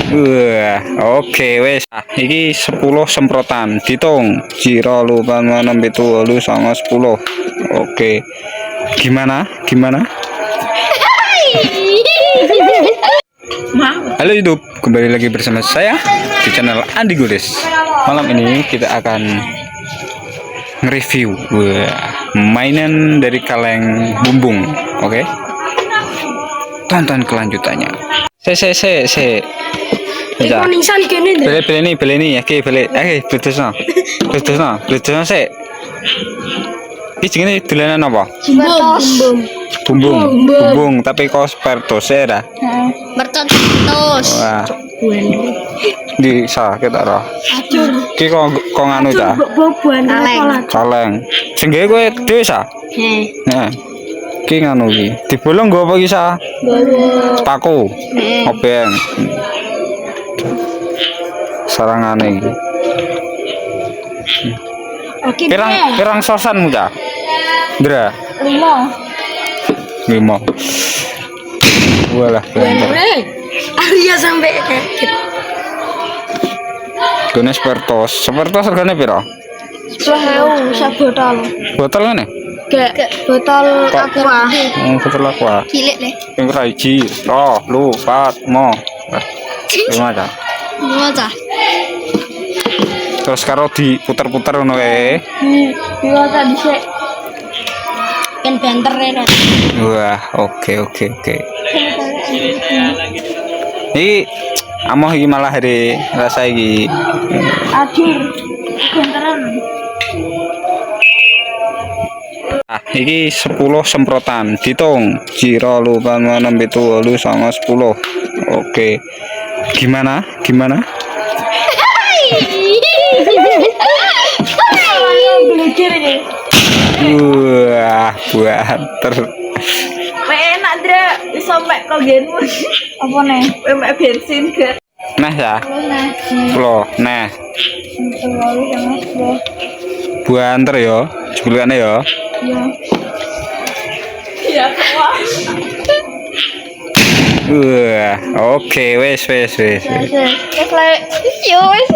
Wah, oke wes. Iki 10 semprotan. Ditung. Jiro lupa 6 itu lu sama 10. Oke. Gimana? Gimana? Halo YouTube, kembali lagi bersama saya di channel Andi Gulis. Malam ini kita akan nge-review mainan dari kaleng bumbung. Oke. Tonton kelanjutannya. Se. Ya. Beli nih, oke beli. Betul sih. Iki jenenge dolanan apa? Bumbung, tapi kok spertos ya. Bertos. Wah. Di sakit ora? Iki kok nganu ta? Kaleng. Sing gawe kowe dhewe sa? Heeh. Iki nganu iki. Dibolong nggo apa iki sa? Paku. Obeng. Sarangane iki. Pirang sosan muda. Dra. 5. Walah, Arya sampai kaget. Gone spertos regane piro? 10.000 sak botol. Botol ngene? Botol aqua. Botol aqua. Cilik le. Ping pira 1, 2, 3, 4, 5. Lima ta. Terus karo diputer-puter ngono kae. Iya ta dhisik. Kan benter rene. Wah, oke. Iki amoh iki malah hari rasa iki. Adur. Benteran. Iki 10 semprotan. Ditung. Jiro lupa 6 itu lu sama 10. Oke. Gimana? Wah, buanter. Enak Dra, iso mek kogenmu. Apa nih? Mek bensin ke. Nah ya. Loh, nah. Buanter ya, jebulane ya. Iya, wah. Wah, oke, wes. Wes lek. Yo wes.